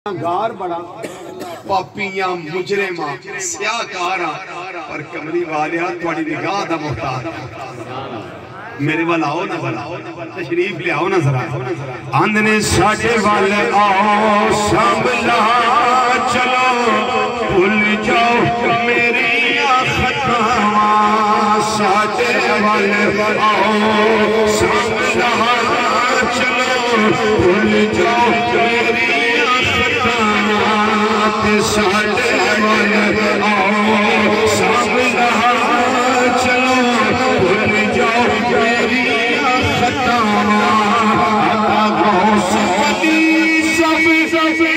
گار بڑا پاپیاں مجرماں سیاکاراں پر کملی والیا تھوڑی نگاہ دا محتاج میرے والا آؤ نا ذرا تشریف لے آؤ نا ذرا آندھنے ساڑھے والے آؤ سامبلا چلو بھول جاؤ میری آفتاں ساڑھے والے آؤ سامبلا چلو بھول جاؤ میری ساڑھے والے آؤ سامبلا چلو بھول جاؤ میری خطاواں آقا غوث علی سب پردے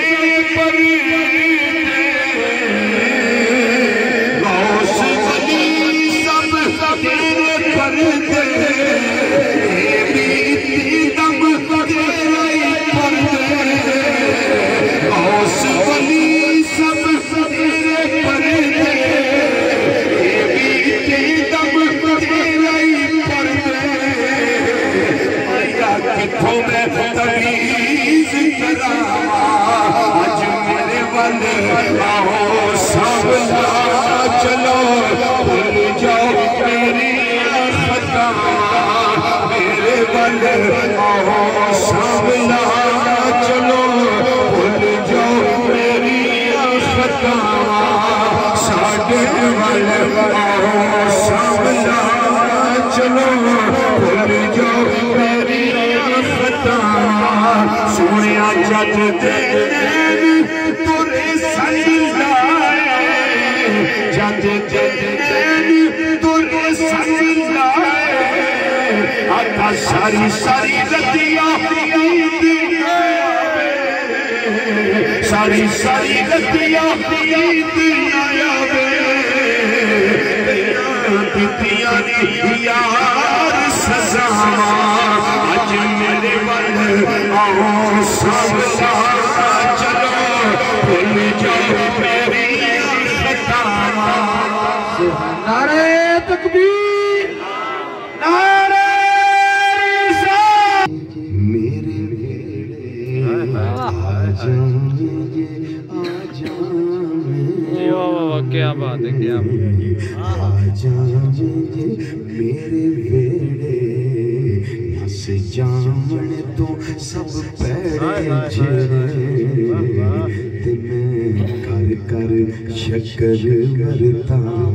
غوث علی سب پردے بیتی دم تیرے پردے غوث علی سب تیرے پردے بیتی دم تیرے پردے کتھوں میں تمیز کراں آج میرے والے آؤ سامبلا چلو بھول جاؤ میری خطاواں میرے والے آؤ سامبلا چلو بھول جاؤ میری خطاواں ساڑھے والے آؤ سامبلا چلو بھول جاؤ میری سونیا جد دے نین تورے سجدائے جد دے نین تورے سجدائے آقا ساری ساری رتیاں عید آوے ساری ساری رتیاں عید آوے دیتیاں نے یار سزاواں آج میرے والے آؤ سامبلا چلو بھول جاؤ میری خطاواں نعرہ تکبیر نعرہ رسالت میرے ویڑے آجاں کیا بات ہے کیا آجاں میرے ویڑے نس جامن تو سب پیڑے جھڑے تے میں کر کر شکر ورتاں